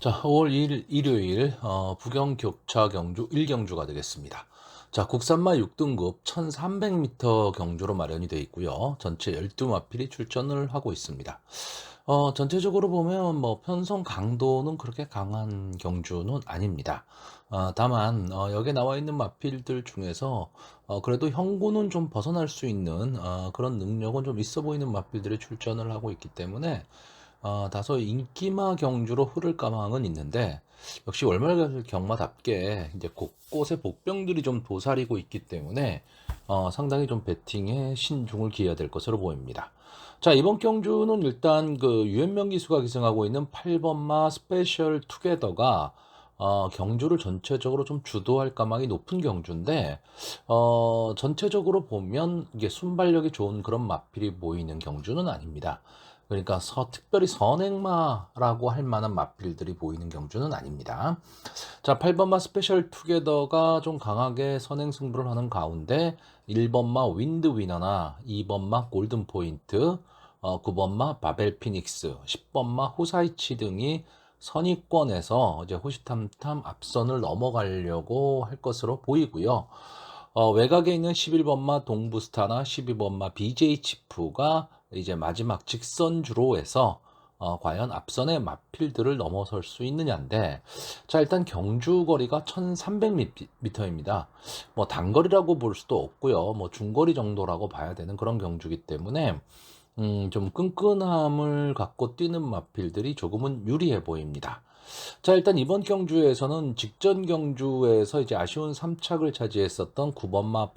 자, 5월 2일 일요일 부경 격차 경주 1경주가 되겠습니다. 자, 국산마 6등급 1300m 경주로 마련이 되어 있고요. 전체 12마필이 출전을 하고 있습니다. 전체적으로 보면 뭐 편성 강도는 그렇게 강한 경주는 아닙니다. 다만 여기에 나와 있는 마필들 중에서 그래도 형구는 좀 벗어날 수 있는 그런 능력은 좀 있어 보이는 마필들이 출전을 하고 있기 때문에 다소 인기마 경주로 흐를 가망은 있는데, 역시 월말 경마답게 이제 곳곳에 복병들이 좀 도사리고 있기 때문에 상당히 좀 배팅에 신중을 기해야 될 것으로 보입니다. 자, 이번 경주는 일단 그 유현명 기수가 기승하고 있는 8번마 스페셜 투게더가 경주를 전체적으로 좀 주도할 가망이 높은 경주인데, 전체적으로 보면 이게 순발력이 좋은 그런 마필이 모이는 경주는 아닙니다. 그러니까 특별히 선행마라고 할 만한 마필들이 보이는 경주는 아닙니다. 자, 8번마 스페셜 투게더가 좀 강하게 선행 승부를 하는 가운데 1번마 윈드 위너나 2번마 골든 포인트, 9번마 바벨 피닉스, 10번마 호사이치 등이 선의권에서 이제 호시탐탐 앞선을 넘어가려고 할 것으로 보이고요. 외곽에 있는 11번마 동부스타나 12번마 BJ 치프가 이제 마지막 직선 주로에서 과연 앞선의 마필들을 넘어설 수 있느냐인데, 자, 일단 경주 거리가 1300m입니다. 뭐 단거리라고 볼 수도 없고요. 뭐 중거리 정도라고 봐야 되는 그런 경주기 때문에 좀 끈끈함을 갖고 뛰는 마필들이 조금은 유리해 보입니다. 자, 일단 이번 경주에서는 직전 경주에서 이제 아쉬운 3착을 차지했었던 9번마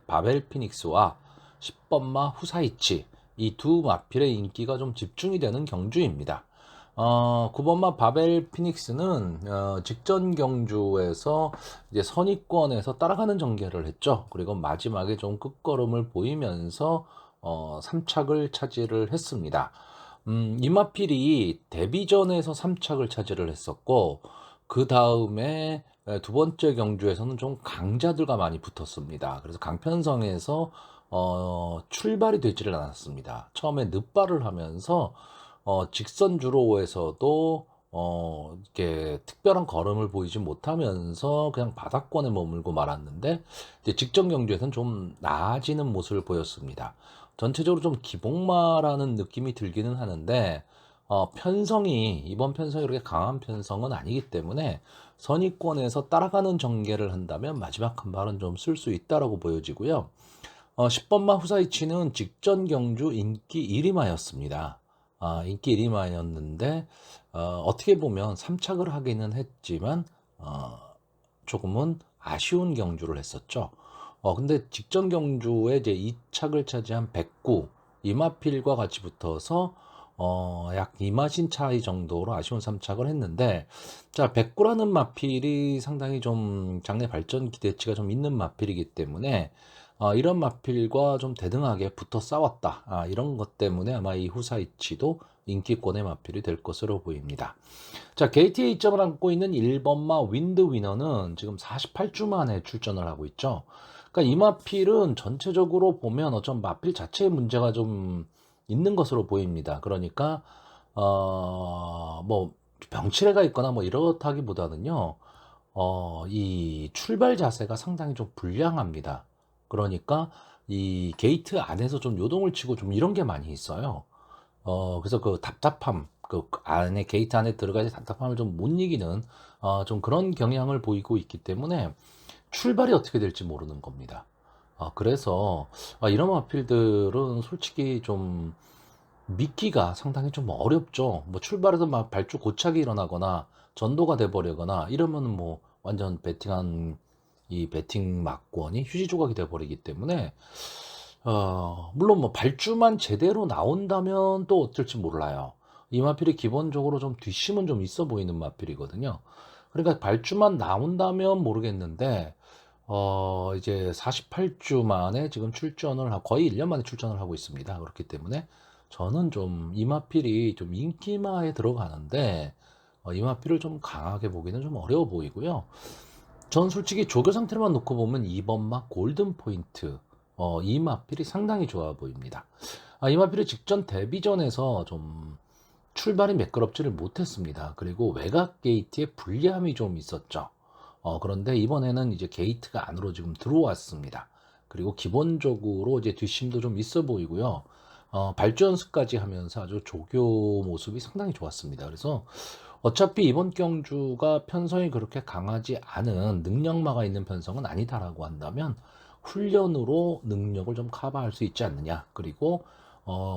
바벨 피닉스와 10번마 후사이치, 이 두 마필의 인기가 좀 집중이 되는 경주입니다. 9번마 바벨 피닉스는 직전 경주에서 이제 선의권에서 따라가는 전개를 했죠. 그리고 마지막에 좀 끝걸음을 보이면서 3착을 차지를 했습니다. 이마필이 데뷔전에서 3착을 차지를 했었고, 그 다음에 두 번째 경주에서는 좀 강자들과 많이 붙었습니다. 그래서 강편성에서 출발이 되지를 않았습니다. 처음에 늑발을 하면서 직선 주로에서도 이렇게 특별한 걸음을 보이지 못하면서 그냥 바닥권에 머물고 말았는데, 이제 직전 경주에서는 좀 나아지는 모습을 보였습니다. 전체적으로 좀 기복마라는 느낌이 들기는 하는데, 이번 편성이 그렇게 강한 편성은 아니기 때문에 선의권에서 따라가는 전개를 한다면 마지막 한 발은 좀 쓸 수 있다라고 보여지고요. 10번마 후사이치는 직전 경주 인기 1위마였습니다. 인기 1위마였는데, 어떻게 보면 3착을 하기는 했지만, 조금은 아쉬운 경주를 했었죠. 근데 직전 경주에 이제 2착을 차지한 백구, 이마필과 같이 붙어서 약 2마신 차이 정도로 아쉬운 3착을 했는데, 자, 백구라는 마필이 상당히 좀 장래 발전 기대치가 좀 있는 마필이기 때문에 이런 마필과 좀 대등하게 붙어 싸웠다. 이런 것 때문에 아마 이 후사이치도 인기권의 마필이 될 것으로 보입니다. 자, 게이트에 이점을 안고 있는 1번마 윈드 위너는 지금 48주 만에 출전을 하고 있죠. 그러니까 이 마필은 전체적으로 보면 어쩜 마필 자체의 문제가 좀 있는 것으로 보입니다. 그러니까 뭐 병치레가 있거나 뭐 이렇다기보다는요. 이 출발 자세가 상당히 좀 불량합니다. 그러니까 이 게이트 안에서 좀 요동을 치고 좀 이런 게 많이 있어요. 그래서 그 답답함, 그 안에 게이트 안에 들어가서 답답함을 좀 못 이기는 좀 그런 경향을 보이고 있기 때문에 출발이 어떻게 될지 모르는 겁니다. 그래서 이런 마필들은 솔직히 좀 믿기가 상당히 좀 어렵죠. 뭐 출발해서 막 발주 고착이 일어나거나 전도가 돼버리거나 이러면 뭐 완전 이 배팅 막권이 휴지 조각이 돼버리기 때문에 물론 뭐 발주만 제대로 나온다면 또 어떨지 몰라요. 이 마필이 기본적으로 좀 뒷심은 좀 있어 보이는 마필이거든요. 그러니까 발주만 나온다면 모르겠는데 이제 48주 만에 지금 거의 1년 만에 출전을 하고 있습니다. 그렇기 때문에 저는 좀 이마필이 좀 인기마에 들어가는데, 이마필을 좀 강하게 보기는 좀 어려워 보이고요. 전 솔직히 조교 상태만 놓고 보면 2번마 골든 포인트, 이마필이 상당히 좋아 보입니다. 이마필이 직전 데뷔전에서 좀 출발이 매끄럽지를 못했습니다. 그리고 외곽 게이트에 불리함이 좀 있었죠. 그런데 이번에는 이제 게이트가 안으로 지금 들어왔습니다. 그리고 기본적으로 이제 뒷심도 좀 있어 보이고요. 발주 연습까지 하면서 아주 조교 모습이 상당히 좋았습니다. 그래서 어차피 이번 경주가 편성이 그렇게 강하지 않은 능력마가 있는 편성은 아니다라고 한다면 훈련으로 능력을 좀 커버할 수 있지 않느냐. 그리고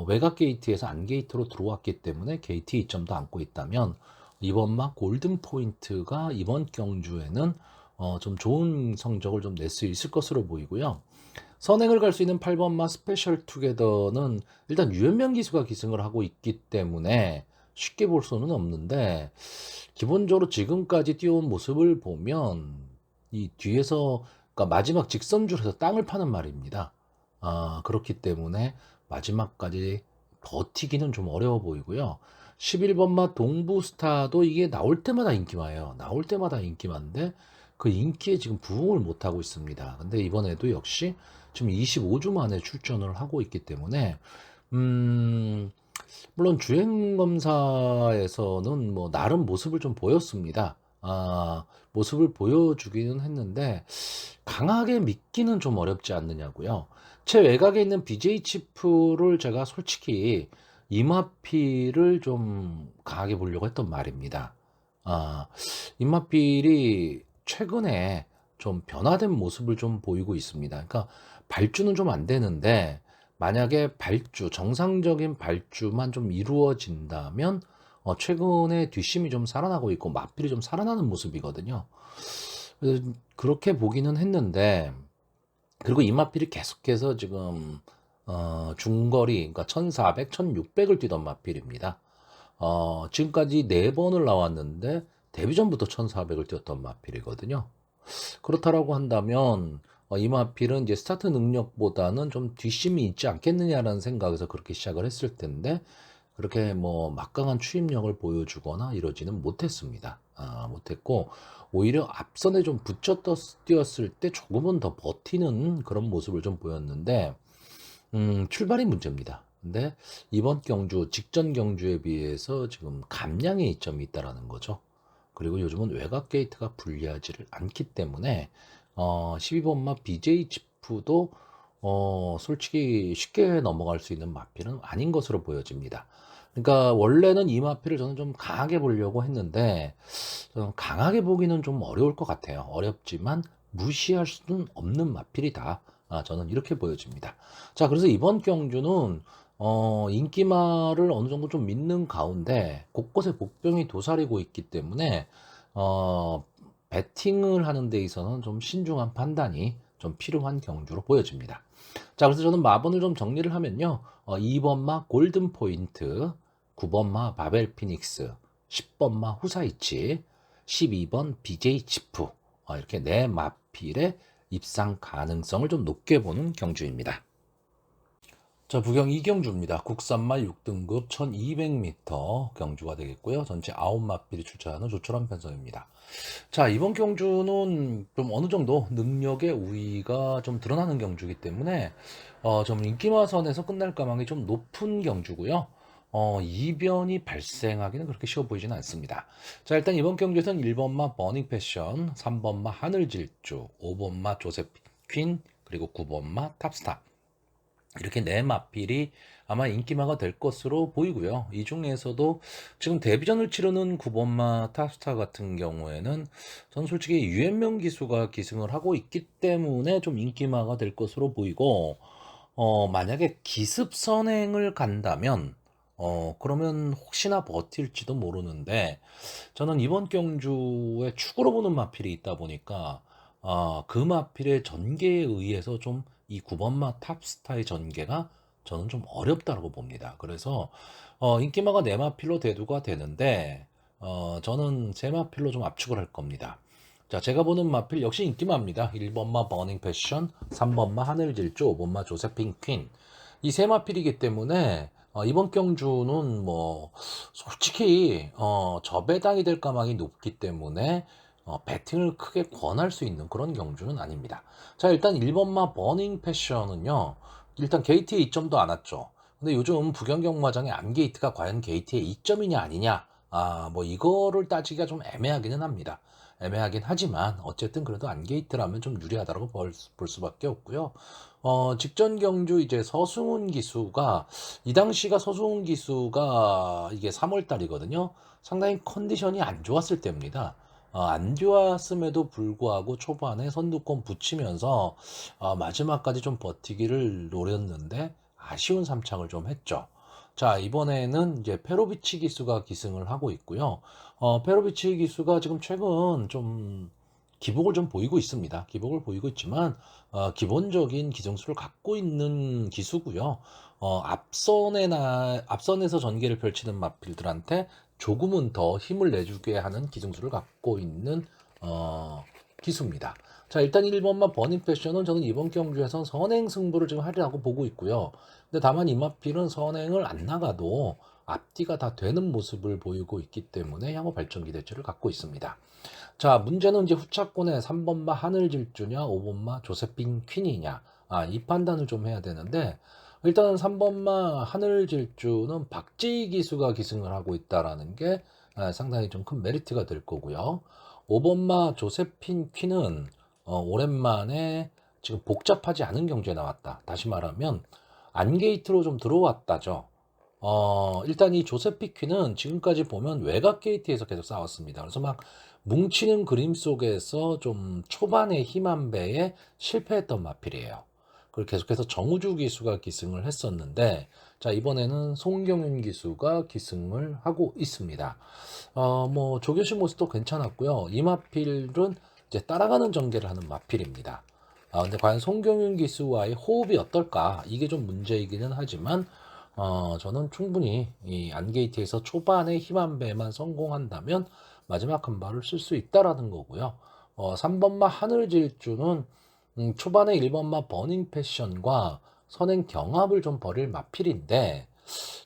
외곽 게이트에서 안 게이트로 들어왔기 때문에 게이트 이점도 안고 있다면 이번 막 골든 포인트가 이번 경주에는 좀 좋은 성적을 좀 낼 수 있을 것으로 보이고요. 선행을 갈 수 있는 8번 마 스페셜 투게더는 일단 유현명 기수가 기승을 하고 있기 때문에 쉽게 볼 수는 없는데, 기본적으로 지금까지 뛰어온 모습을 보면 이 뒤에서, 그러니까 마지막 직선줄에서 땅을 파는 말입니다. 그렇기 때문에 마지막까지 버티기는 좀 어려워 보이고요. 11번 마 동부스타도 이게 나올 때마다 인기마예요. 나올 때마다 인기마인데 그 인기에 지금 부응을 못하고 있습니다. 근데 이번에도 역시 지금 25주 만에 출전을 하고 있기 때문에 물론 주행검사에서는 뭐 나름 모습을 좀 보였습니다. 모습을 보여주기는 했는데 강하게 믿기는 좀 어렵지 않느냐고요. 제 외곽에 있는 BJ 치프를 제가 솔직히 이마필을 좀 강하게 보려고 했던 말입니다. 이마필이 최근에 좀 변화된 모습을 좀 보이고 있습니다. 그러니까 발주는 좀 안 되는데 만약에 정상적인 발주만 좀 이루어진다면 최근에 뒷심이 좀 살아나고 있고 마필이 좀 살아나는 모습이거든요. 그래서 그렇게 보기는 했는데, 그리고 이마필이 계속해서 지금 중거리, 그러니까 1400, 1600을 뛰던 마필입니다. 지금까지 4번을 나왔는데 데뷔 전부터 1400을 뛰었던 마필이거든요. 그렇다라고 한다면 이마필은 이제 스타트 능력보다는 좀 뒷심이 있지 않겠느냐라는 생각에서 그렇게 시작을 했을 텐데 그렇게 뭐 막강한 추임력을 보여주거나 이러지는 못했습니다. 못했고 오히려 앞선에 좀 붙여 뛰었을 때 조금은 더 버티는 그런 모습을 좀 보였는데 출발이 문제입니다. 근데 이번 경주 직전 경주에 비해서 지금 감량의 이점이 있다라는 거죠. 그리고 요즘은 외곽 게이트가 불리하지를 않기 때문에 12번마 BJ 치프도 솔직히 쉽게 넘어갈 수 있는 마필은 아닌 것으로 보여집니다. 그러니까 원래는 이 마필을 저는 좀 강하게 보려고 했는데 저는 강하게 보기는 좀 어려울 것 같아요. 어렵지만 무시할 수는 없는 마필이다. 저는 이렇게 보여집니다. 자, 그래서 이번 경주는 인기마를 어느 정도 좀 믿는 가운데 곳곳에 복병이 도사리고 있기 때문에 배팅을 하는 데 있어서는 좀 신중한 판단이 좀 필요한 경주로 보여집니다. 자, 그래서 저는 마번을 좀 정리를 하면요. 2번마 골든 포인트, 9번마 바벨 피닉스, 10번마 후사이치, 12번 BJ 치프, 이렇게 네 마필의 입상 가능성을 좀 높게 보는 경주입니다. 자, 부경 2경주입니다. 국산말 6등급 1200m 경주가 되겠고요. 전체 9마필이 출전하는 조촐한 편성입니다. 자, 이번 경주는 좀 어느 정도 능력의 우위가 좀 드러나는 경주이기 때문에 좀 인기마선에서 끝날 가망이 좀 높은 경주고요. 이변이 발생하기는 그렇게 쉬워 보이지는 않습니다. 자, 일단 이번 경주에서는 1번마 버닝 패션, 3번마 하늘질주, 5번마 조셉 퀸, 그리고 9번마 탑스타, 이렇게 네 마필이 아마 인기마가 될 것으로 보이고요. 이 중에서도 지금 데뷔전을 치르는 9번마 탑스타 같은 경우에는 전 솔직히 유현명 기수가 기승을 하고 있기 때문에 좀 인기마가 될 것으로 보이고, 만약에 기습 선행을 간다면 그러면 혹시나 버틸지도 모르는데, 저는 이번 경주에 축으로 보는 마필이 있다 보니까 그 마필의 전개에 의해서 좀 이 9번마 탑스타의 전개가 저는 좀 어렵다고 봅니다. 그래서 인기마가 네 마필로 대두가 되는데 저는 세 마필로 좀 압축을 할 겁니다. 자, 제가 보는 마필 역시 인기마입니다. 1번마 버닝 패션, 3번마 하늘질주, 5번마 조세핀 퀸. 이 세 마필이기 때문에 이번 경주는 뭐 솔직히 저배당이 될 가망이 높기 때문에 배팅을 크게 권할 수 있는 그런 경주는 아닙니다. 자, 일단 1번마 버닝 패션은요. 일단 게이트에 이점도 안 왔죠. 근데 요즘 부경경마장의 암게이트가 과연 게이트의 이점이냐 아니냐, 뭐 이거를 따지기가 좀 애매하기는 합니다. 애매하긴 하지만 어쨌든 그래도 암게이트라면 좀 유리하다고 볼 수밖에 없고요. 직전 경주 이제 서승훈 기수가, 이 당시가 서승훈 기수가 이게 3월 달이거든요. 상당히 컨디션이 안 좋았을 때입니다. 안 좋았음에도 불구하고 초반에 선두권 붙이면서 마지막까지 좀 버티기를 노렸는데 아쉬운 삼창을 좀 했죠. 자, 이번에는 이제 페로비치 기수가 기승을 하고 있고요. 페로비치 기수가 지금 최근 좀 기복을 좀 보이고 있습니다. 기복을 보이고 있지만 기본적인 기정수를 갖고 있는 기수고요. 앞선에서 전개를 펼치는 마필들한테 조금은 더 힘을 내주게 하는 기정수를 갖고 있는 기수입니다. 자, 일단 1번마 버닝 패션은 저는 이번 경주에선 선행 승부를 지금 하리라고 보고 있고요. 근데 다만 이마필은 선행을 안 나가도 앞뒤가 다 되는 모습을 보이고 있기 때문에 향후 발전 기대치를 갖고 있습니다. 자, 문제는 이제 후차권에 3번마 하늘질주냐 5번마 조세핀 퀸이냐, 이 판단을 좀 해야 되는데, 일단 3번마 하늘질주는 박지희 기수가 기승을 하고 있다라는 게 상당히 좀 큰 메리트가 될 거고요. 5번마 조세핀 퀸은 오랜만에 지금 복잡하지 않은 경주에 나왔다. 다시 말하면 안게이트로 좀 들어왔다죠. 일단 이 조세피 퀸은 지금까지 보면 외곽 게이트에서 계속 싸웠습니다. 그래서 막 뭉치는 그림 속에서 좀 초반에 힘한 배에 실패했던 마필이에요. 그리고 계속해서 정우주 기수가 기승을 했었는데, 자, 이번에는 송경윤 기수가 기승을 하고 있습니다. 뭐 조교시 모습도 괜찮았고요. 이 마필은 이제 따라가는 전개를 하는 마필입니다. 근데 과연 송경윤 기수와의 호흡이 어떨까? 이게 좀 문제이기는 하지만 저는 충분히 이 안게이트에서 초반에 힘한 배만 성공한다면 마지막 한 발을 쓸 수 있다라는 거고요. 3번마 하늘질주는 초반에 1번마 버닝 패션과 선행 경합을 좀 벌일 마필인데,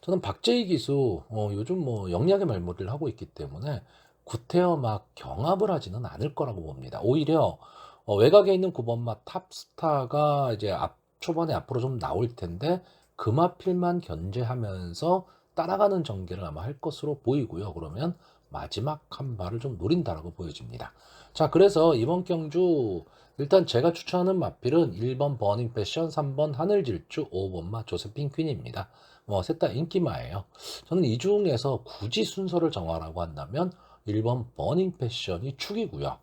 저는 박재희 기수 요즘 뭐 영리하게 말머리를 하고 있기 때문에 구태여 막 경합을 하지는 않을 거라고 봅니다. 오히려 외곽에 있는 9번마 탑스타가 이제 초반에 앞으로 좀 나올 텐데 그 마필만 견제하면서 따라가는 전개를 아마 할 것으로 보이고요. 그러면 마지막 한 발을 좀 노린다라고 보여집니다. 자, 그래서 이번 경주 일단 제가 추천하는 마필은 1번 버닝 패션, 3번 하늘질주, 5번마 조세핀 퀸입니다. 뭐 셋 다 인기마예요. 저는 이 중에서 굳이 순서를 정하라고 한다면 1번 버닝 패션이 축이고요.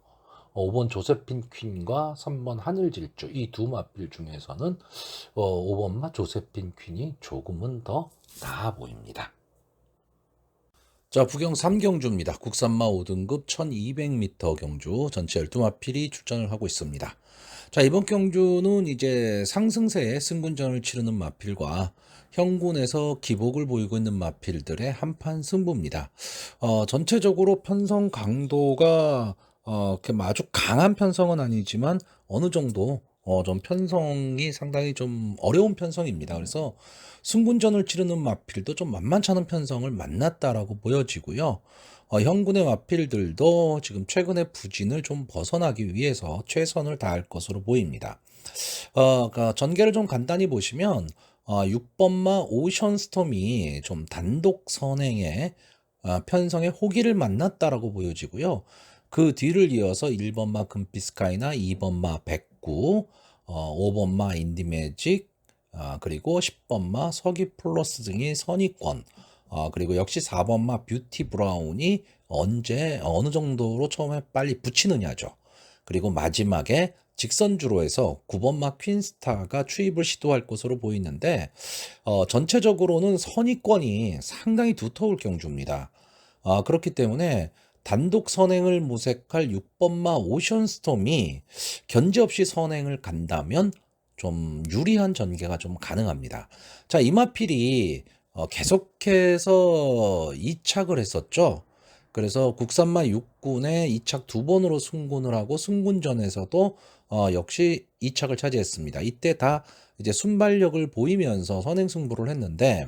5번 조세핀 퀸과 3번 하늘질주, 이 두 마필 중에서는 5번마 조세핀 퀸이 조금은 더 나아 보입니다. 자, 부경 3경주입니다. 국산마 5등급 1200m 경주 전체 12마필이 출전을 하고 있습니다. 자, 이번 경주는 이제 상승세에 승군전을 치르는 마필과 형군에서 기복을 보이고 있는 마필들의 한판 승부입니다. 전체적으로 편성 강도가 아주 강한 편성은 아니지만 어느 정도 좀 편성이 상당히 좀 어려운 편성입니다. 그래서 승군전을 치르는 마필도 좀 만만찮은 편성을 만났다라고 보여지고요. 형군의 마필들도 지금 최근의 부진을 좀 벗어나기 위해서 최선을 다할 것으로 보입니다. 그러니까 전개를 좀 간단히 보시면 6번마 오션스톰이 좀 단독 선행에 편성의 호기를 만났다라고 보여지고요. 그 뒤를 이어서 1번마 금피스카이나 2번마 백구, 5번마 인디매직, 그리고 10번마 서기 플러스 등이 선의권, 그리고 역시 4번마 뷰티 브라운이 언제 어느 정도로 처음에 빨리 붙이느냐죠. 그리고 마지막에 직선주로 해서 9번마 퀸스타가 추입을 시도할 것으로 보이는데, 전체적으로는 선의권이 상당히 두터울 경주입니다. 그렇기 때문에 단독 선행을 모색할 6번마 오션스톰이 견제 없이 선행을 간다면 좀 유리한 전개가 좀 가능합니다. 자, 이마필이 계속해서 이착을 했었죠. 그래서 국산마 6군에 이착 2번으로 승군을 하고 승군전에서도 역시 이착을 차지했습니다. 이때 다 이제 순발력을 보이면서 선행 승부를 했는데,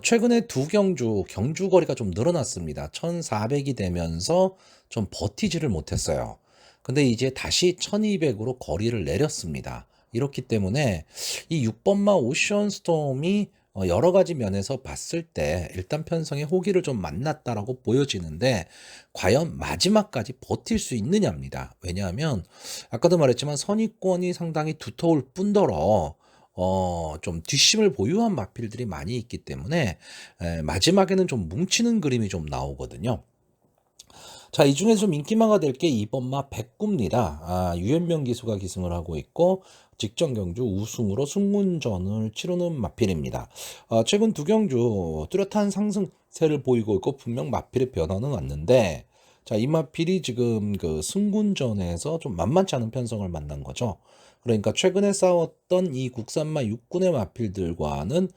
최근에 두 경주 거리가 좀 늘어났습니다. 1400이 되면서 좀 버티지를 못했어요. 근데 이제 다시 1200으로 거리를 내렸습니다. 이렇기 때문에 이 6번마 오션스톰이 여러 가지 면에서 봤을 때 일단 편성의 호기를 좀 만났다라고 보여지는데 과연 마지막까지 버틸 수 있느냐입니다. 왜냐하면 아까도 말했지만 선입권이 상당히 두터울 뿐더러 좀 뒷심을 보유한 마필들이 많이 있기 때문에 마지막에는 좀 뭉치는 그림이 좀 나오거든요. 자, 이 중에서 좀 인기마가 될 게 2번 마 백구입니다. 유현명 기수가 기승을 하고 있고 직전 경주 우승으로 승문전을 치르는 마필입니다. 최근 두 경주 뚜렷한 상승세를 보이고 있고 분명 마필의 변화는 왔는데 자, 이 마필이 지금 그 승군전에서 좀 만만치 않은 편성을 만난 거죠. 그러니까 최근에 싸웠던 이 국산마 6군의 마필들과는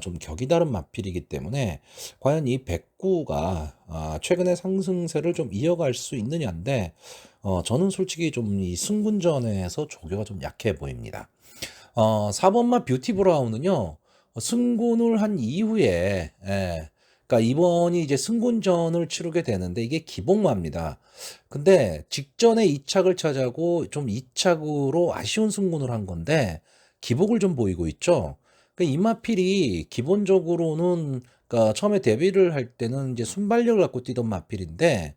좀 격이 다른 마필이기 때문에 과연 이 백구가 최근의 상승세를 좀 이어갈 수 있느냐인데 저는 솔직히 좀 이 승군전에서 조교가 좀 약해 보입니다. 4번마 뷰티 브라운은요 승군을 한 이후에 그러니까 이번이 이제 승군전을 치르게 되는데 이게 기복마입니다. 근데 직전에 2착을 차지하고 좀 2착으로 아쉬운 승군을 한 건데 기복을 좀 보이고 있죠. 그 이마필이 기본적으로는 그러니까 처음에 데뷔를 할 때는 이제 순발력을 갖고 뛰던 마필인데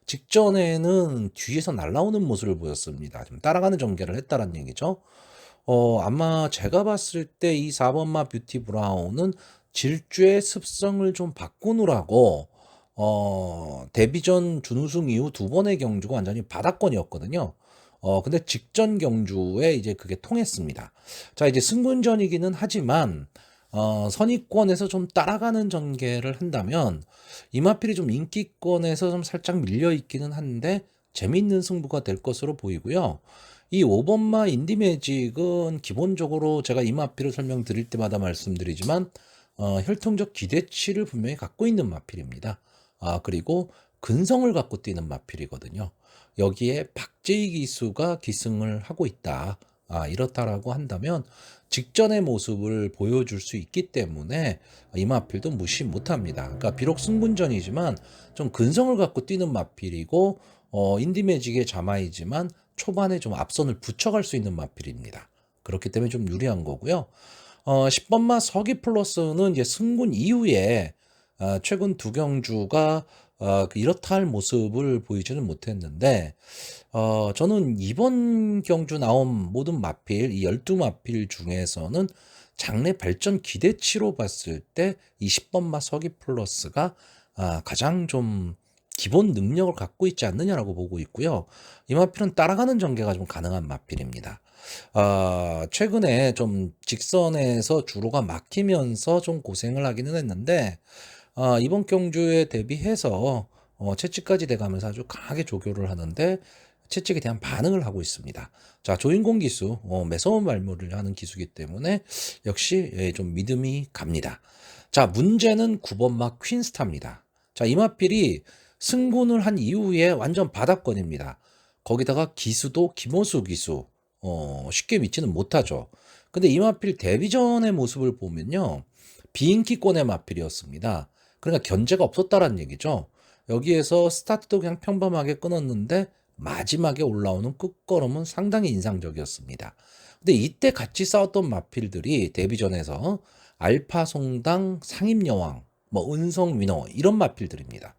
직전에는 뒤에서 날아오는 모습을 보였습니다. 좀 따라가는 전개를 했다는 얘기죠. 아마 제가 봤을 때 이 4번마 뷰티 브라운은 질주의 습성을 좀 바꾸느라고 데뷔전 준우승 이후 두 번의 경주가 완전히 바닥권이었거든요. 근데 직전 경주에 이제 그게 통했습니다. 자, 이제 승군전이기는 하지만 선입권에서 좀 따라가는 전개를 한다면 이마필이 좀 인기권에서 좀 살짝 밀려 있기는 한데 재미있는 승부가 될 것으로 보이고요. 이 5번마 인디매직은 기본적으로 제가 이마필을 설명드릴 때마다 말씀드리지만 혈통적 기대치를 분명히 갖고 있는 마필입니다. 그리고 근성을 갖고 뛰는 마필이거든요. 여기에 박재희 기수가 기승을 하고 있다. 이렇다라고 한다면 직전의 모습을 보여줄 수 있기 때문에 이 마필도 무시 못합니다. 그러니까 비록 승군전이지만 좀 근성을 갖고 뛰는 마필이고 인디매직의 자마이지만 초반에 좀 앞선을 붙여갈 수 있는 마필입니다. 그렇기 때문에 좀 유리한 거고요. 10번마 서기 플러스는 이제 승군 이후에 최근 두 경주가 이렇다 할 모습을 보이지는 못했는데 저는 이번 경주 나온 모든 마필, 이 12마필 중에서는 장래 발전 기대치로 봤을 때 이 10번마 서기 플러스가 가장 좀 기본 능력을 갖고 있지 않느냐라고 보고 있고요. 이 마필은 따라가는 전개가 좀 가능한 마필입니다. 최근에 좀 직선에서 주로가 막히면서 좀 고생을 하기는 했는데 이번 경주에 대비해서 채찍까지 돼가면서 아주 강하게 조교를 하는데 채찍에 대한 반응을 하고 있습니다. 자, 조인공 기수, 매서운 말모를 하는 기수이기 때문에 역시 좀 믿음이 갑니다. 자, 문제는 9번마 퀸스타입니다. 자, 이마필이 승군을 한 이후에 완전 바닥권입니다. 거기다가 기수도 김호수 기수, 쉽게 믿지는 못하죠. 근데 이마필 데뷔전의 모습을 보면요. 비인기권의 마필이었습니다. 그러니까 견제가 없었다라는 얘기죠. 여기에서 스타트도 그냥 평범하게 끊었는데 마지막에 올라오는 끝걸음은 상당히 인상적이었습니다. 근데 이때 같이 싸웠던 마필들이 데뷔전에서 알파 송당, 상임여왕, 뭐 은성 위너 이런 마필들입니다.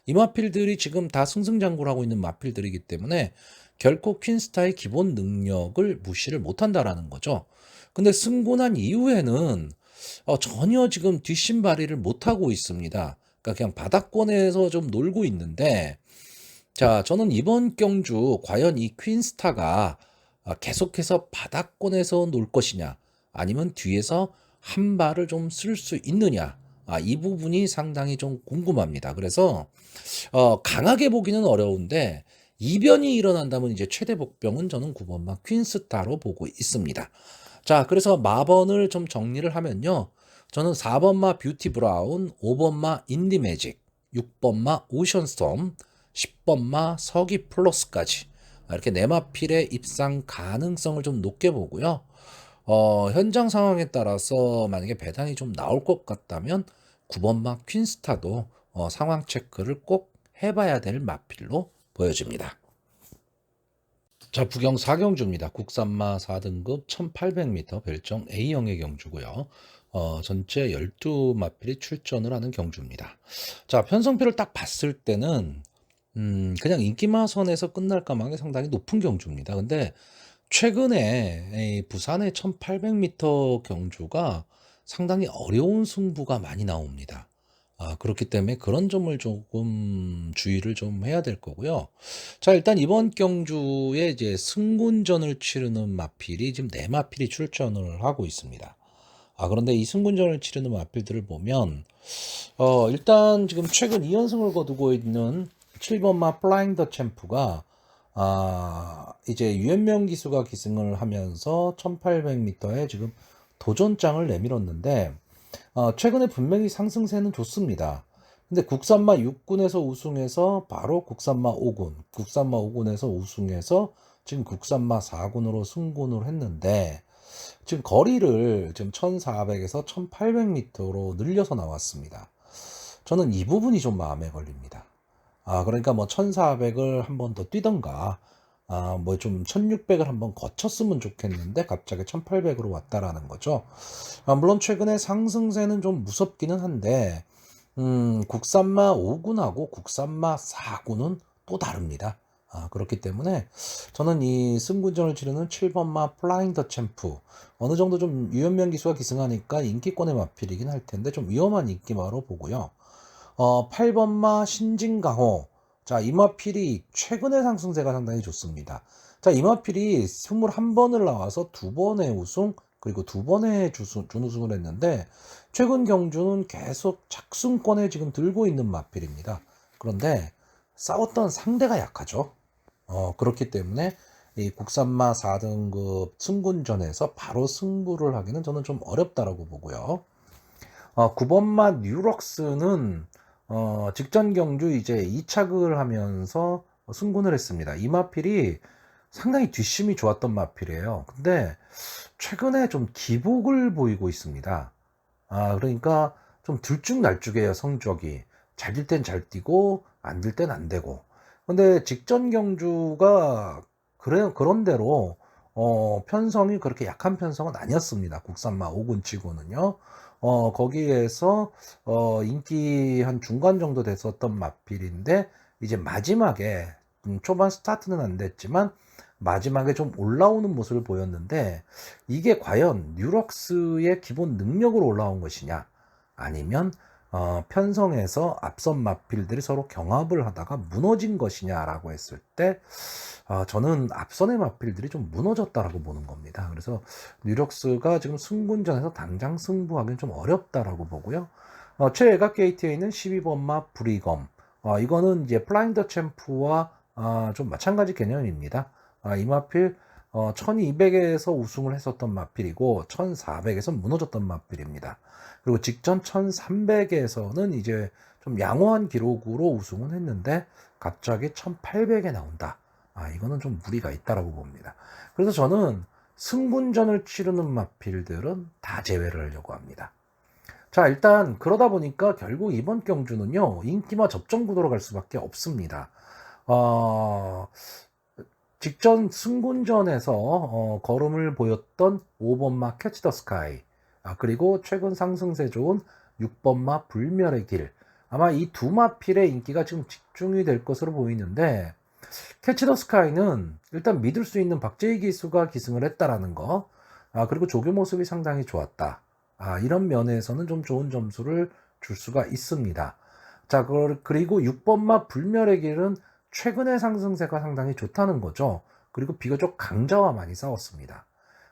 이 마필들이 지금 다 승승장구를 하고 있는 마필들이기 때문에 결코 퀸스타의 기본 능력을 무시를 못한다라는 거죠. 근데 승군한 이후에는 전혀 지금 뒷심발이를 못하고 있습니다. 그러니까 그냥 바닥권에서 좀 놀고 있는데 자, 저는 이번 경주 과연 이 퀸스타가 계속해서 바닥권에서 놀 것이냐 아니면 뒤에서 한 발을 좀 쓸 수 있느냐 이 부분이 상당히 좀 궁금합니다. 그래서 강하게 보기는 어려운데 이변이 일어난다면 이제 최대 복병은 저는 9번마 퀸스타로 보고 있습니다. 자, 그래서 마번을 좀 정리를 하면요. 저는 4번마 뷰티 브라운, 5번마 인디매직, 6번마 오션스톰, 10번마 서기 플러스까지 이렇게 네마필의 입상 가능성을 좀 높게 보고요. 현장 상황에 따라서 만약에 배당이 좀 나올 것 같다면 9번마 퀸스타도 상황 체크를 꼭 해봐야 될 마필로 보여집니다. 자, 부경 4경주입니다. 국산마 4등급 1800m 별정 A형의 경주고요. 전체 12마필이 출전을 하는 경주입니다. 자, 편성표를 딱 봤을 때는 그냥 인기마선에서 끝날 가망이 상당히 높은 경주입니다. 근데 최근에 이 부산의 1800m 경주가 상당히 어려운 승부가 많이 나옵니다. 그렇기 때문에 그런 점을 조금 주의를 좀 해야 될 거고요. 자, 일단 이번 경주에 이제 승군전을 치르는 마필이 지금 4마필이 출전을 하고 있습니다. 그런데 이 승군전을 치르는 마필들을 보면 일단 지금 최근 2연승을 거두고 있는 7번 마 플라잉 더 챔프가 이제 유현명 기수가 기승을 하면서 1800m에 지금 도전장을 내밀었는데 최근에 분명히 상승세는 좋습니다. 근데 국산마 6군에서 우승해서 바로 국산마 5군, 국산마 5군에서 우승해서 지금 국산마 4군으로 승군을 했는데 지금 거리를 지금 1400에서 1800m로 늘려서 나왔습니다. 저는 이 부분이 좀 마음에 걸립니다. 그러니까 뭐 1400을 한 번 더 뛰던가, 뭐 좀 1600을 한번 거쳤으면 좋겠는데 갑자기 1800으로 왔다라는 거죠. 물론 최근에 상승세는 좀 무섭기는 한데, 국산마 5군하고 국산마 4군은 또 다릅니다. 그렇기 때문에 저는 이 승군전을 치르는 7번마 플라잉 더 챔프, 어느 정도 좀 유현명 기수가 기승하니까 인기권의 마필이긴 할 텐데 좀 위험한 인기마로 보고요. 8번마 신진강호. 자, 이마필이 최근의 상승세가 상당히 좋습니다. 자, 이마필이 21번을 나와서 2번의 우승, 그리고 2번의 준우승을 했는데, 최근 경주는 계속 착승권에 지금 들고 있는 마필입니다. 그런데 싸웠던 상대가 약하죠. 그렇기 때문에 이 국산마 4등급 승군전에서 바로 승부를 하기는 저는 좀 어렵다라고 보고요. 9번마 뉴럭스는 직전 경주 이제 2착을 하면서 승군을 했습니다. 이 마필이 상당히 뒷심이 좋았던 마필이에요. 근데 최근에 좀 기복을 보이고 있습니다. 그러니까 좀 들쭉날쭉해요, 성적이. 잘 뛸 땐 잘 뛰고 안 뛸 땐 안 되고. 근데 직전 경주가 그런 대로 편성이 그렇게 약한 편성은 아니었습니다. 국산마 5군 치고는요. 거기에서 인기 한 중간 정도 됐었던 마필인데 이제 마지막에 초반 스타트는 안 됐지만 마지막에 좀 올라오는 모습을 보였는데 이게 과연 뉴럭스의 기본 능력으로 올라온 것이냐 아니면 편성에서 앞선 마필들이 서로 경합을 하다가 무너진 것이냐라고 했을 때 저는 앞선의 마필들이 좀 무너졌다라고 보는 겁니다. 그래서 뉴럭스가 지금 승군전에서 당장 승부하기는 좀 어렵다라고 보고요. 최애각 게이트에 있는 12번마 브리검. 이거는 이제 플라잉 더 챔프와 좀 마찬가지 개념입니다. 이 마필 1200에서 우승을 했었던 마필이고 1400에서 무너졌던 마필입니다. 그리고 직전 1300에서는 이제 좀 양호한 기록으로 우승을 했는데 갑자기 1800에 나온다. 이거는 좀 무리가 있다라고 봅니다. 그래서 저는 승군전을 치르는 마필들은 다 제외를 하려고 합니다. 자, 일단 그러다 보니까 결국 이번 경주는요, 인기마 접전 구도로 갈 수밖에 없습니다. 직전 승군전에서 걸음을 보였던 5번마 캐치 더 스카이, 그리고 최근 상승세 좋은 6번마 불멸의 길, 아마 이 두 마필의 인기가 지금 집중이 될 것으로 보이는데 캐치 더 스카이는 일단 믿을 수 있는 박재희 기수가 기승을 했다라는 거, 그리고 조교 모습이 상당히 좋았다. 이런 면에서는 좀 좋은 점수를 줄 수가 있습니다. 자, 그리고 6번마 불멸의 길은 최근의 상승세가 상당히 좋다는 거죠. 그리고 비교적 강자와 많이 싸웠습니다.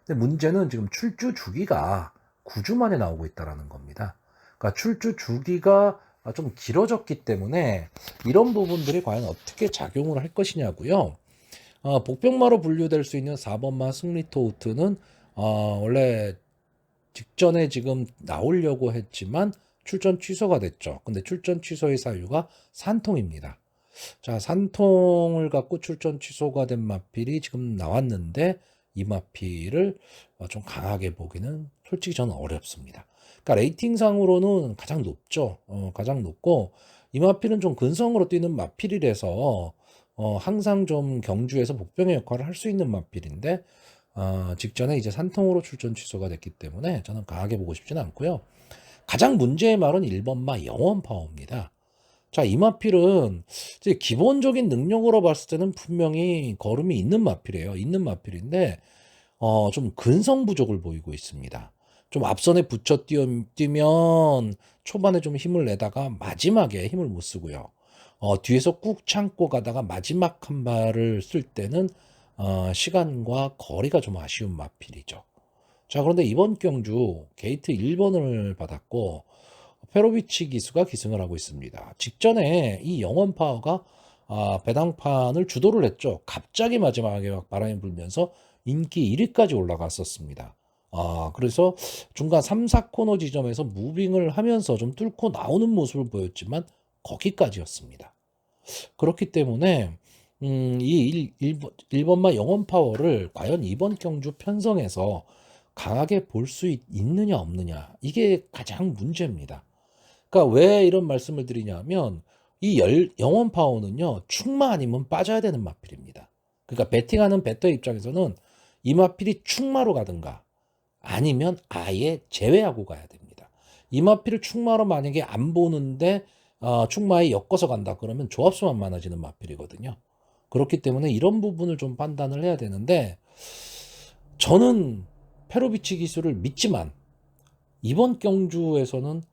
근데 문제는 지금 출주 주기가 9주 만에 나오고 있다는 겁니다. 그러니까 출주 주기가 좀 길어졌기 때문에 이런 부분들이 과연 어떻게 작용을 할 것이냐고요. 복병마로 분류될 수 있는 4번마 승리토우트는 원래 직전에 지금 나오려고 했지만 출전 취소가 됐죠. 근데 출전 취소의 사유가 산통입니다. 자, 산통을 갖고 출전 취소가 된 마필이 지금 나왔는데 이 마필을 좀 강하게 보기는 솔직히 저는 어렵습니다. 그러니까 레이팅상으로는 가장 높죠. 가장 높고 이 마필은 좀 근성으로 뛰는 마필이라서 항상 좀 경주에서 복병의 역할을 할 수 있는 마필인데 직전에 이제 산통으로 출전 취소가 됐기 때문에 저는 강하게 보고 싶지는 않고요. 가장 문제의 말은 1번마 영원 파워입니다. 자, 이 마필은 이제 기본적인 능력으로 봤을 때는 분명히 걸음이 있는 마필이에요. 있는 마필인데 좀 근성 부족을 보이고 있습니다. 좀 앞선에 붙여 뛰면 초반에 좀 힘을 내다가 마지막에 힘을 못 쓰고요. 뒤에서 꾹 참고 가다가 마지막 한 발을 쓸 때는 시간과 거리가 좀 아쉬운 마필이죠. 자, 그런데 이번 경주 게이트 1번을 받았고 페로비치 기수가 기승을 하고 있습니다. 직전에 이 영원 파워가 배당판을 주도를 했죠. 갑자기 마지막에 막 바람이 불면서 인기 1위까지 올라갔었습니다. 그래서 중간 3, 4코너 지점에서 무빙을 하면서 좀 뚫고 나오는 모습을 보였지만 거기까지였습니다. 그렇기 때문에 이 1번마 영원 파워를 과연 이번 경주 편성에서 강하게 볼 수 있느냐 없느냐 이게 가장 문제입니다. 그러니까 왜 이런 말씀을 드리냐면 이 영원 파워는요 축마 아니면 빠져야 되는 마필입니다. 그러니까 배팅하는 배터 입장에서는 이 마필이 축마로 가든가 아니면 아예 제외하고 가야 됩니다. 이 마필을 축마로 만약에 안 보는데 축마에 엮어서 간다 그러면 조합수만 많아지는 마필이거든요. 그렇기 때문에 이런 부분을 좀 판단을 해야 되는데 저는 페로비치 기술을 믿지만 이번 경주에서는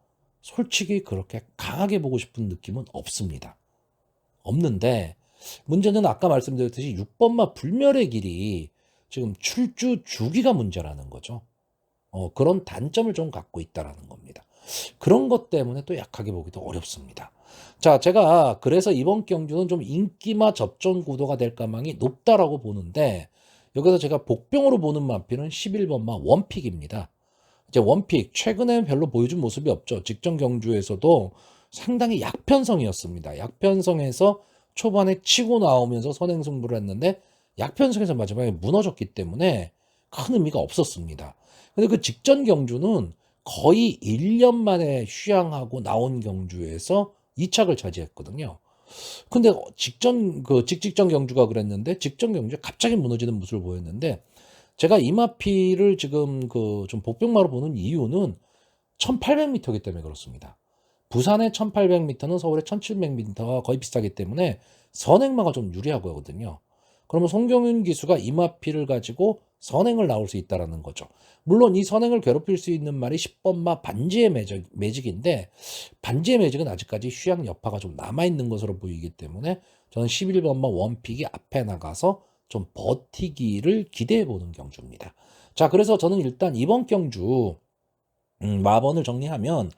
솔직히 그렇게 강하게 보고 싶은 느낌은 없습니다. 없는데 문제는 아까 말씀드렸듯이 6번마 불멸의 길이 지금 출주 주기가 문제라는 거죠. 그런 단점을 좀 갖고 있다라는 겁니다. 그런 것 때문에 또 약하게 보기도 어렵습니다. 자, 제가 그래서 이번 경주는 좀 인기마 접전 구도가 될 가망이 높다라고 보는데 여기서 제가 복병으로 보는 마필은 11번마 원픽입니다. 이제 원픽 최근에 별로 보여준 모습이 없죠. 직전 경주에서도 상당히 약편성이었습니다. 약편성에서 초반에 치고 나오면서 선행승부를 했는데 약편성에서 마지막에 무너졌기 때문에 큰 의미가 없었습니다. 근데 그 직전 경주는 거의 1년 만에 휴양하고 나온 경주에서 2착을 차지했거든요. 근데 직직전 경주가 그랬는데 직전 경주에 갑자기 무너지는 모습을 보였는데 제가 이마피를 지금 좀 복병마로 보는 이유는 1800m이기 때문에 그렇습니다. 부산의 1800m는 서울의 1700m가 거의 비슷하기 때문에 선행마가 좀 유리하거든요. 그러면 송경윤 기수가 이마피를 가지고 선행을 나올 수 있다는 거죠. 물론 이 선행을 괴롭힐 수 있는 말이 10번마 반지의 매직인데 반지의 매직은 아직까지 휴양 여파가 좀 남아있는 것으로 보이기 때문에 저는 11번마 원픽이 앞에 나가서 좀 버티기를 기대해 보는 경주입니다. 자, 그래서 저는 일단 이번 경주 마번을 정리하면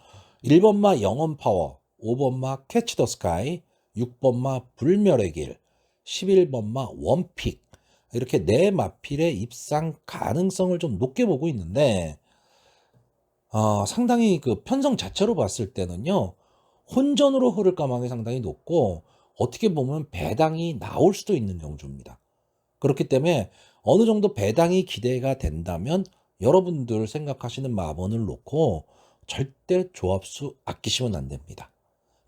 1번마 영원 파워, 5번마 캐치 더 스카이, 6번마 불멸의 길, 11번마 원픽 이렇게 네 마필의 입상 가능성을 좀 높게 보고 있는데 상당히 그 편성 자체로 봤을 때는요 혼전으로 흐를 가망이 상당히 높고 어떻게 보면 배당이 나올 수도 있는 경주입니다. 그렇기 때문에 어느 정도 배당이 기대가 된다면 여러분들 생각하시는 마번을 놓고 절대 조합수 아끼시면 안 됩니다.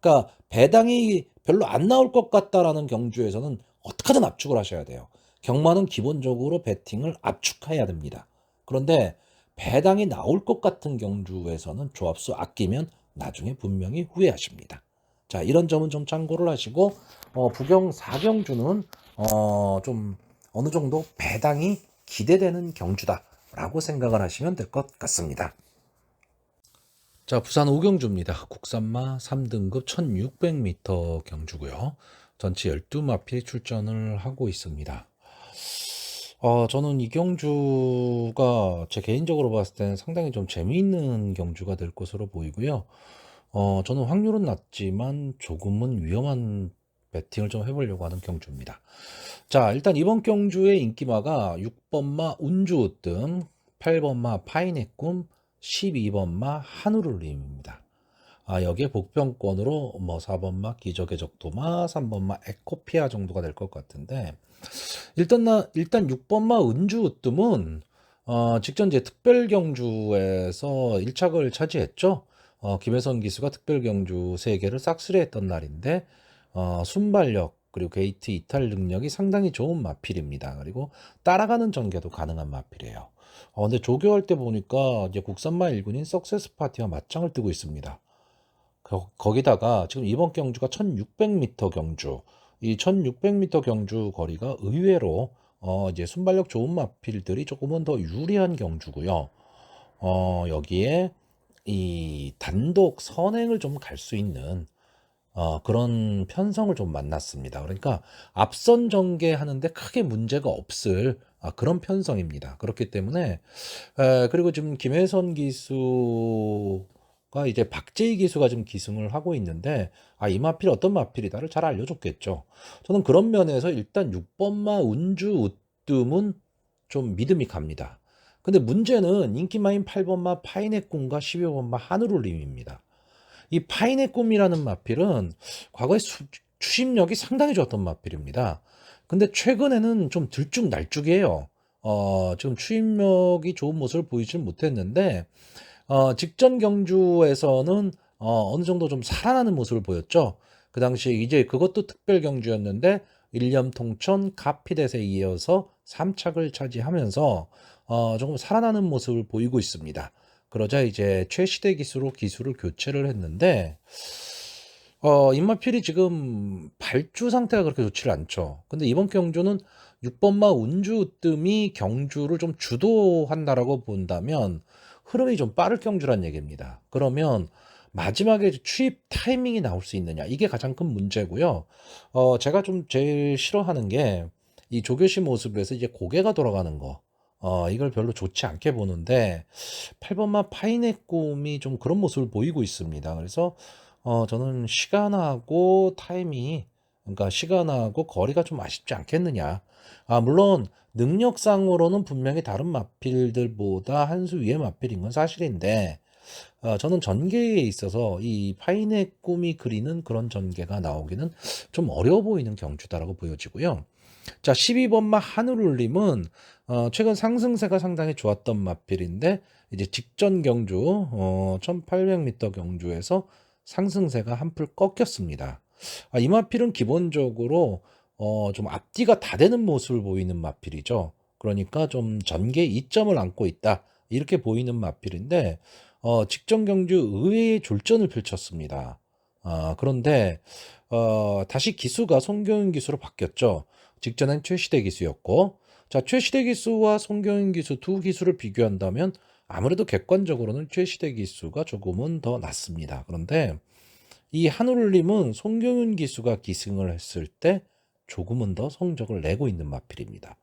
그러니까 배당이 별로 안 나올 것 같다라는 경주에서는 어떻게든 압축을 하셔야 돼요. 경마는 기본적으로 배팅을 압축해야 됩니다. 그런데 배당이 나올 것 같은 경주에서는 조합수 아끼면 나중에 분명히 후회하십니다. 자, 이런 점은 좀 참고를 하시고 부경 4경주는 좀 어느 정도 배당이 기대되는 경주다라고 생각을 하시면 될 것 같습니다. 자, 부산 오경주입니다. 국산마 3등급 1600m 경주고요. 전체 12마필이 출전을 하고 있습니다. 저는 이 경주가 제 개인적으로 봤을 때는 상당히 좀 재미있는 경주가 될 것으로 보이고요. 저는 확률은 낮지만 조금은 위험한 배팅을 좀 해보려고 하는 경주입니다. 자, 일단 이번 경주의 인기마가 6번마 운주으뜸, 8번마 파인의 꿈, 12번마 한우를님입니다. 여기에 복병권으로 뭐 4번마 기적의 적도마, 3번마 에코피아 정도가 될 것 같은데 일단 6번마 은주으뜸은 직전 제 특별경주에서 1착을 차지했죠. 김혜선 기수가 특별경주 3개를 싹쓸이했던 날인데 순발력 그리고 게이트 이탈 능력이 상당히 좋은 마필입니다. 그리고 따라가는 전개도 가능한 마필이에요. 근데 조교할 때 보니까 이제 국산마 1군인 석세스 파티와 맞짱을 뜨고 있습니다. 거기다가 지금 이번 경주가 1600m 경주, 이 1600m 경주 거리가 의외로 이제 순발력 좋은 마필들이 조금은 더 유리한 경주고요. 여기에 이 단독 선행을 좀 갈 수 있는 그런 편성을 좀 만났습니다. 그러니까 앞선 전개하는데 크게 문제가 없을 그런 편성입니다. 그렇기 때문에 그리고 지금 김혜선 기수가 이제 박재희 기수가 지금 기승을 하고 있는데 이 마필이 어떤 마필이다를 잘 알려줬겠죠. 저는 그런 면에서 일단 6번마 운주 으뜸은 좀 믿음이 갑니다. 근데 문제는 인기마인 8번마 파인의 꿈과 12번마 하늘울림입니다. 이 파인의 꿈이라는 마필은 과거에 추심력이 상당히 좋았던 마필입니다. 근데 최근에는 좀 들쭉날쭉해요. 지금 추임력이 좋은 모습을 보이질 못했는데 직전 경주에서는 어느 정도 좀 살아나는 모습을 보였죠. 그 당시 이제 그것도 특별 경주였는데 일념 통천 가피댓에 이어서 3착을 차지하면서 조금 살아나는 모습을 보이고 있습니다. 그러자 이제 최시대 기수로 기수를 교체를 했는데 임마필이 지금 발주 상태가 그렇게 좋지를 않죠. 근데 이번 경주는 6번마 운주 으뜸이 경주를 좀 주도한다라고 본다면 흐름이 좀 빠를 경주란 얘기입니다. 그러면 마지막에 추입 타이밍이 나올 수 있느냐, 이게 가장 큰 문제고요. 제가 좀 제일 싫어하는 게 이 조교시 모습에서 이제 고개가 돌아가는 거. 이걸 별로 좋지 않게 보는데 8번마 파인의 꿈이 좀 그런 모습을 보이고 있습니다. 그래서 저는 시간하고 타임이, 그러니까 시간하고 거리가 좀 아쉽지 않겠느냐. 물론 능력상으로는 분명히 다른 마필들보다 한 수 위의 마필인 건 사실인데 저는 전개에 있어서 이 파인의 꿈이 그리는 그런 전개가 나오기는 좀 어려워 보이는 경주다라고 보여지고요. 자, 12번마 하늘울림은 최근 상승세가 상당히 좋았던 마필인데 이제 직전 경주 1800m 경주에서 상승세가 한풀 꺾였습니다. 이 마필은 기본적으로 좀 앞뒤가 다 되는 모습을 보이는 마필이죠. 그러니까 좀 전개 이점을 안고 있다, 이렇게 보이는 마필인데 직전 경주 의외의 졸전을 펼쳤습니다. 그런데 다시 기수가 송교윤 기수로 바뀌었죠. 직전엔 최시대 기수였고, 자, 최시대 기수와 송교윤 기수 두 기수를 비교한다면 아무래도 객관적으로는 최시대 기수가 조금은 더 낫습니다. 그런데 이 한울림은 송교윤 기수가 기승을 했을 때 조금은 더 성적을 내고 있는 마필입니다.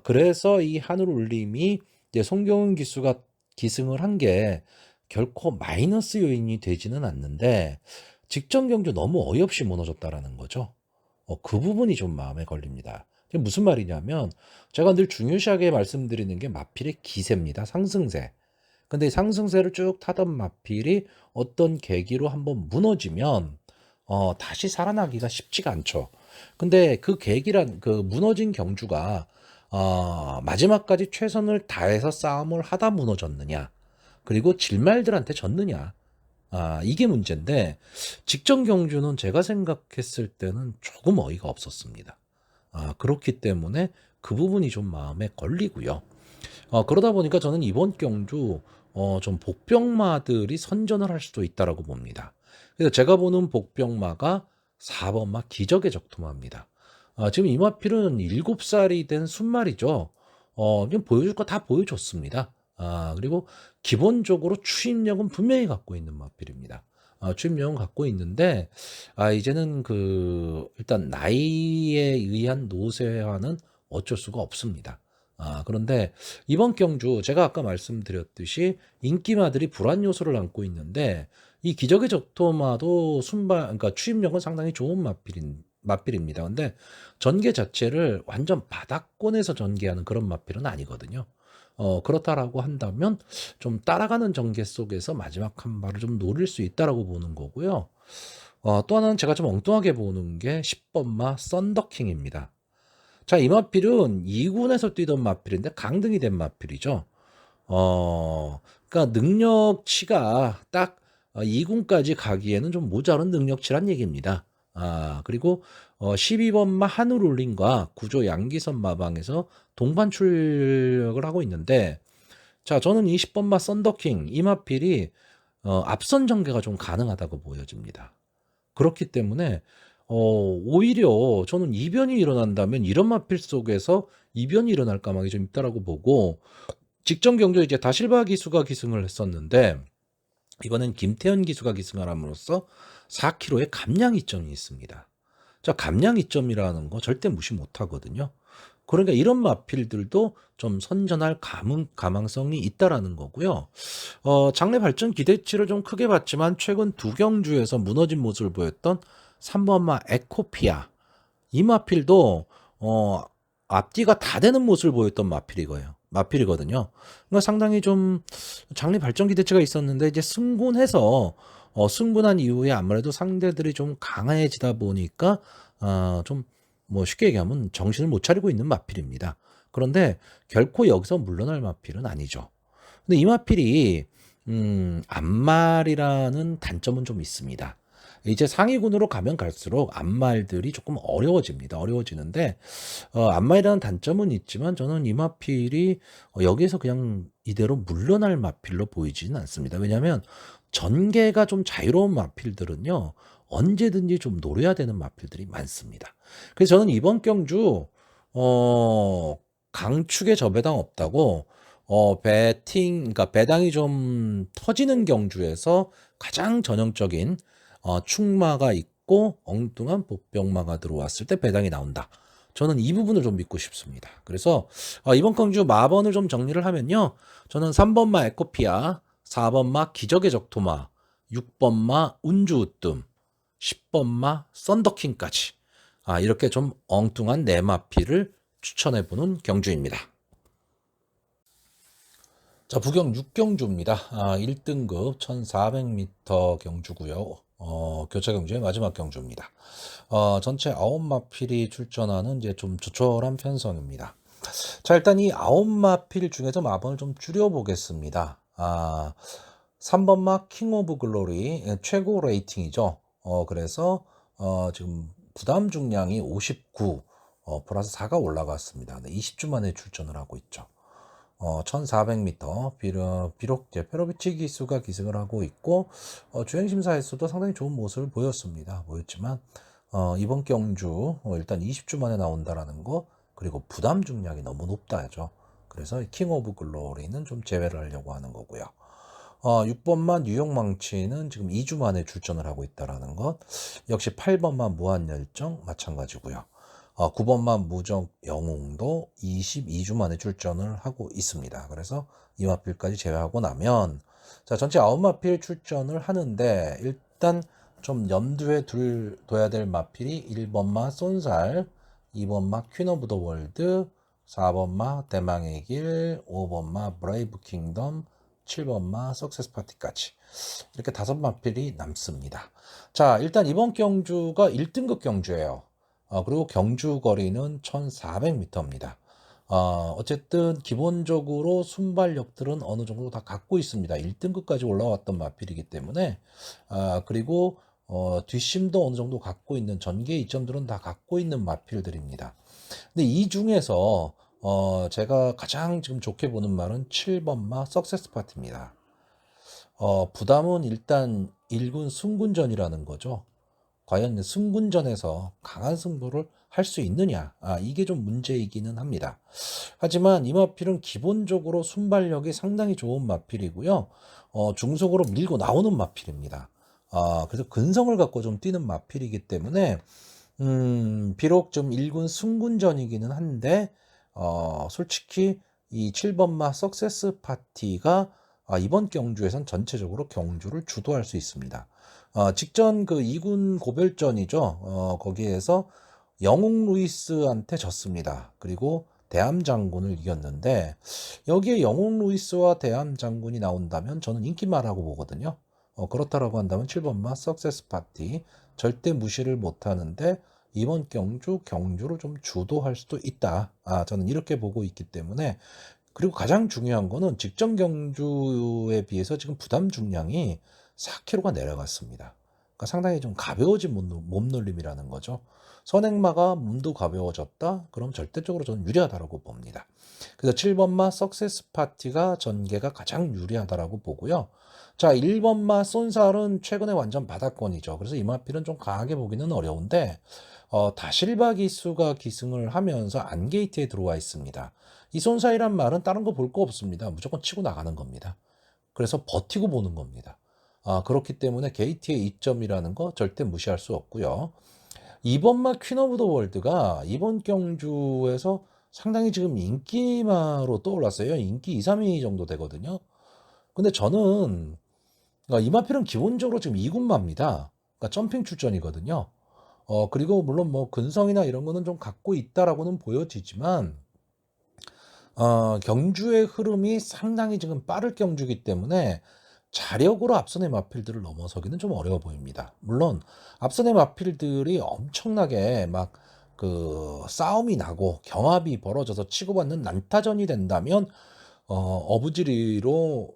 그래서 이 한울림이 이제 송교윤 기수가 기승을 한 게 결코 마이너스 요인이 되지는 않는데 직전 경주 너무 어이없이 무너졌다라는 거죠. 그 부분이 좀 마음에 걸립니다. 이게 무슨 말이냐면 제가 늘 중요시하게 말씀드리는 게 마필의 기세입니다. 상승세. 근데 이 상승세를 쭉 타던 마필이 어떤 계기로 한번 무너지면 다시 살아나기가 쉽지가 않죠. 근데 그 계기란 그 무너진 경주가 마지막까지 최선을 다해서 싸움을 하다 무너졌느냐, 그리고 질말들한테 졌느냐, 이게 문제인데 직전 경주는 제가 생각했을 때는 조금 어이가 없었습니다. 그렇기 때문에 그 부분이 좀 마음에 걸리고요. 그러다 보니까 저는 이번 경주 좀 복병마들이 선전을 할 수도 있다라고 봅니다. 그래서 제가 보는 복병마가 4번마 기적의 적토마입니다. 지금 이마필은 7살이 된 순말이죠. 그냥 보여줄 거 다 보여줬습니다. 그리고 기본적으로 추임력은 분명히 갖고 있는 마필입니다. 추임력은 갖고 있는데 이제는 일단 나이에 의한 노쇠화는 어쩔 수가 없습니다. 그런데 이번 경주 제가 아까 말씀드렸듯이 인기마들이 불안 요소를 안고 있는데 이 기적의 적토마도 그러니까 추임력은 상당히 좋은 마필입니다. 근데 전개 자체를 완전 바닥권에서 전개하는 그런 마필은 아니거든요. 그렇다라고 한다면 좀 따라가는 전개 속에서 마지막 한 발을 좀 노릴 수 있다라고 보는 거고요. 또 하나는 제가 좀 엉뚱하게 보는 게 10번마 썬더킹입니다. 자, 이 마필은 2군에서 뛰던 마필인데 강등이 된 마필이죠. 그러니까 능력치가 딱 2군까지 가기에는 좀 모자른 능력치란 얘기입니다. 그리고 12번마 한울울림과 구조 양기선 마방에서 동반 출력을 하고 있는데, 자, 저는 20번마 썬더킹 이 마필이 앞선 전개가 좀 가능하다고 보여집니다. 그렇기 때문에 오히려 저는 이변이 일어난다면 이런 마필 속에서 이변이 일어날 가망이 좀 있다라고 보고, 직전 경주에 이제 다실바 기수가 기승을 했었는데 이번엔 김태현 기수가 기승을 함으로써 4kg의 감량 이점이 있습니다. 자, 감량 이점이라는 거 절대 무시 못 하거든요. 그러니까 이런 마필들도 좀 선전할 가망성이 있다라는 거고요. 장래 발전 기대치를 좀 크게 봤지만 최근 두 경주에서 무너진 모습을 보였던 3번마 에코피아 이 마필도 앞뒤가 다 되는 모습을 보였던 마필이거든요. 그러니까 상당히 좀 장래 발전 기대치가 있었는데 이제 승군해서 승군한 이후에 아무래도 상대들이 좀 강해지다 보니까 좀 뭐 쉽게 얘기하면 정신을 못 차리고 있는 마필입니다. 그런데 결코 여기서 물러날 마필은 아니죠. 근데 이 마필이 앞말이라는 단점은 좀 있습니다. 이제 상위군으로 가면 갈수록 앞말들이 조금 어려워집니다. 어려워지는데 앞말이라는 단점은 있지만 저는 이 마필이 여기에서 그냥 이대로 물러날 마필로 보이지는 않습니다. 왜냐하면 전개가 좀 자유로운 마필들은요, 언제든지 좀 노려야 되는 마필들이 많습니다. 그래서 저는 이번 경주 강축에 저배당 없다고 그러니까 배당이 좀 터지는 경주에서 가장 전형적인 축마가 있고 엉뚱한 복병마가 들어왔을 때 배당이 나온다. 저는 이 부분을 좀 믿고 싶습니다. 그래서 이번 경주 마번을 좀 정리를 하면요, 저는 3번마 에코피아, 4번마 기적의 적토마, 6번마 운주우뜸, 10번마 썬더킹까지 이렇게 좀 엉뚱한 네 마필을 추천해보는 경주입니다. 자, 부경 6경주입니다. 1등급 1400m 경주고요. 교차 경주의 마지막 경주입니다. 전체 9마필이 출전하는 이제 좀 조촐한 편성입니다. 자, 일단 이 9마필 중에서 마번을 좀 줄여보겠습니다. 3번마 킹 오브 글로리 최고 레이팅이죠. 그래서 지금 부담 중량이 59 플러스 4가 올라갔습니다. 20주 만에 출전을 하고 있죠. 1400m 비록 이제 페로비치 기수가 기승을 하고 있고 주행심사에서도 상당히 좋은 모습을 보였지만 이번 경주 일단 20주 만에 나온다라는 거, 그리고 부담 중량이 너무 높다죠. 그래서 킹 오브 글로리는 좀 제외를 하려고 하는 거고요. 6번만 뉴욕망치는 지금 2주 만에 출전을 하고 있다라는 것, 역시 8번만 무한열정 마찬가지고요. 9번만 무적 영웅도 22주 만에 출전을 하고 있습니다. 그래서 이 마필까지 제외하고 나면, 자, 전체 9마필 출전을 하는데 일단 좀 염두에 둬야 될 마필이 1번마 쏜살, 2번마 퀸 오브 더 월드, 4번마 대망의 길, 5번마 브레이브 킹덤, 7번마 석세스 파티까지 이렇게 5마필이 남습니다. 자, 일단 이번 경주가 1등급 경주예요. 그리고 경주 거리는 1400m입니다. 어쨌든 기본적으로 순발력들은 어느 정도 다 갖고 있습니다. 1등급까지 올라왔던 마필이기 때문에, 그리고 뒷심도 어느 정도 갖고 있는, 전개 이점들은 다 갖고 있는 마필들입니다. 근데 이 중에서 제가 가장 지금 좋게 보는 말은 7번마 석세스 파티입니다. 부담은 일단 1군 승군전이라는 거죠. 과연 승군전에서 강한 승부를 할 수 있느냐, 이게 좀 문제이기는 합니다. 하지만 이 마필은 기본적으로 순발력이 상당히 좋은 마필이고요. 중속으로 밀고 나오는 마필입니다. 그래서 근성을 갖고 좀 뛰는 마필이기 때문에 비록 좀 1군 승군전이기는 한데 솔직히 이 7번마 석세스 파티가 이번 경주에선 전체적으로 경주를 주도할 수 있습니다. 직전 그 2군 고별전이죠. 거기에서 영웅 루이스한테 졌습니다. 그리고 대함 장군을 이겼는데, 여기에 영웅 루이스와 대함 장군이 나온다면 저는 인기말하고 보거든요. 그렇다라고 한다면 7번마 석세스 파티 절대 무시를 못하는데 이번 경주를 좀 주도할 수도 있다. 저는 이렇게 보고 있기 때문에. 그리고 가장 중요한 거는 직전 경주에 비해서 지금 부담 중량이 4kg가 내려갔습니다. 그러니까 상당히 좀 가벼워진 몸놀림이라는 거죠. 선행마가 몸도 가벼워졌다? 그럼 절대적으로 저는 유리하다라고 봅니다. 그래서 7번마 석세스 파티가 전개가 가장 유리하다라고 보고요. 자, 1번마 쏜살은 최근에 완전 바닥권이죠. 그래서 이 마필은 좀 강하게 보기는 어려운데 다실바 기수가 기승을 하면서 안게이트에 들어와 있습니다. 이 쏜살이란 말은 다른 거 볼 거 없습니다. 무조건 치고 나가는 겁니다. 그래서 버티고 보는 겁니다. 그렇기 때문에 게이트의 이점이라는 거 절대 무시할 수 없고요. 2번마 퀸 오브 더 월드가 이번 경주에서 상당히 지금 인기마로 떠올랐어요. 인기 2, 3위 정도 되거든요. 근데 저는 이 마필은 기본적으로 지금 2군마입니다. 그러니까 점핑 출전이거든요. 그리고 물론 뭐 근성이나 이런 거는 좀 갖고 있다라고는 보여지지만 경주의 흐름이 상당히 지금 빠를 경주이기 때문에 자력으로 앞선의 마필들을 넘어서기는 좀 어려워 보입니다. 물론 앞선의 마필들이 엄청나게 막 그 싸움이 나고 경합이 벌어져서 치고받는 난타전이 된다면 어부지리로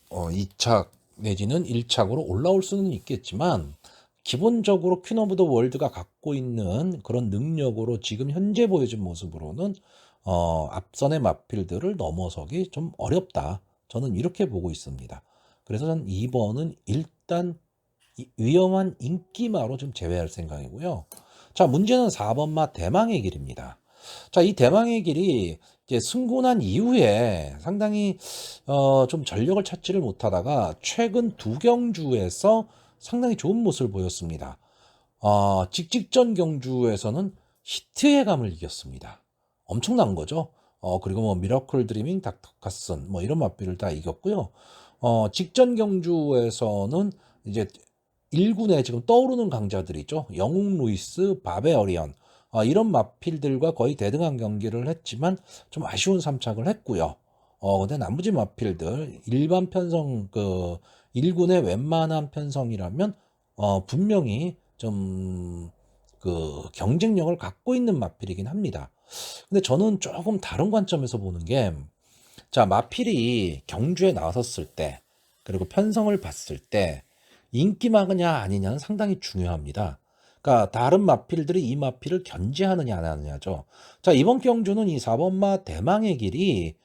2착 내지는 1착으로 올라올 수는 있겠지만 기본적으로 퀸 오브 더 월드가 갖고 있는 그런 능력으로 지금 현재 보여준 모습으로는 앞선의 마필들을 넘어서기 좀 어렵다. 저는 이렇게 보고 있습니다. 그래서 저는 2번은 일단 위험한 인기마로 좀 제외할 생각이고요. 자, 문제는 4번마 대망의 길입니다. 자, 이 대망의 길이 이제 승군한 이후에 상당히 좀 전력을 찾지를 못하다가 최근 두 경주에서 상당히 좋은 모습을 보였습니다. 직직전 경주에서는 히트의 감을 이겼습니다. 엄청난 거죠. 그리고 뭐 미러클 드리밍, 닥터카슨 뭐 이런 마필을 다 이겼고요. 직전 경주에서는 이제 1군에 지금 떠오르는 강자들이죠. 영웅 루이스, 바베어리언 이런 마필들과 거의 대등한 경기를 했지만 좀 아쉬운 3착을 했고요. 근데 나머지 마필들 일반 편성 1군의 웬만한 편성이라면 분명히 좀 그 경쟁력을 갖고 있는 마필이긴 합니다. 근데 저는 조금 다른 관점에서 보는 게, 자, 마필이 경주에 나섰을 때, 그리고 편성을 봤을 때, 인기마냐 아니냐는 상당히 중요합니다. 그러니까 다른 마필들이 이 마필을 견제하느냐 안 하느냐죠. 자, 이번 경주는 이 4번마 대망의 길이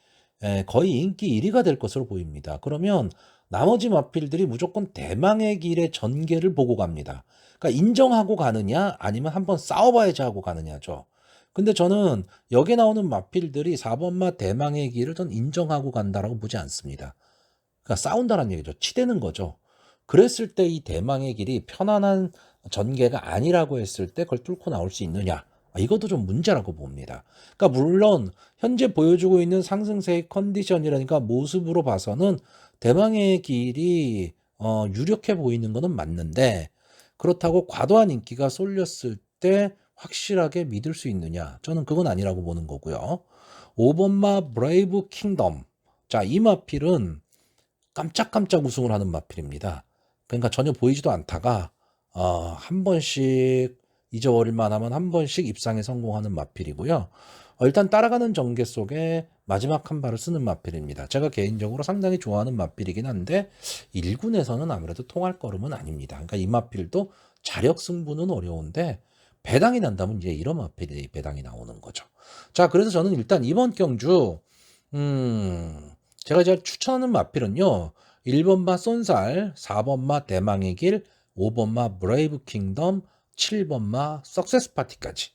거의 인기 1위가 될 것으로 보입니다. 그러면 나머지 마필들이 무조건 대망의 길의 전개를 보고 갑니다. 그러니까 인정하고 가느냐 아니면 한번 싸워봐야지 하고 가느냐죠. 근데 저는 여기에 나오는 마필들이 4번마 대망의 길을 전 인정하고 간다라고 보지 않습니다. 그러니까 싸운다는 얘기죠. 치대는 거죠. 그랬을 때 이 대망의 길이 편안한 전개가 아니라고 했을 때 그걸 뚫고 나올 수 있느냐. 이것도 좀 문제라고 봅니다. 그러니까 물론 현재 보여주고 있는 상승세의 컨디션이라니까 모습으로 봐서는 대망의 길이 유력해 보이는 것은 맞는데, 그렇다고 과도한 인기가 쏠렸을 때 확실하게 믿을 수 있느냐? 저는 그건 아니라고 보는 거고요. 5번마 브레이브 킹덤. 자, 이 마필은 깜짝깜짝 우승을 하는 마필입니다. 그러니까 전혀 보이지도 않다가 한 번씩 잊어버릴만 하면 한 번씩 입상에 성공하는 마필이고요. 일단 따라가는 전개 속에 마지막 한 발을 쓰는 마필입니다. 제가 개인적으로 상당히 좋아하는 마필이긴 한데 1군에서는 아무래도 통할 걸음은 아닙니다. 그러니까 이 마필도 자력 승부는 어려운데 배당이 난다면 이제 이런 마필이 배당이 나오는 거죠. 자, 그래서 저는 일단 이번 경주 제가 추천하는 마필은요. 1번마 쏜살, 4번마 대망의 길, 5번마 브레이브 킹덤, 7번마 석세스 파티까지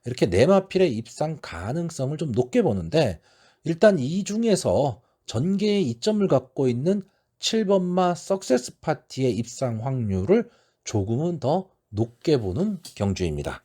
이렇게 네 마필의 입상 가능성을 좀 높게 보는데, 일단 이 중에서 전개의 이점을 갖고 있는 7번마 석세스 파티의 입상 확률을 조금은 더 높게 보는 경주입니다.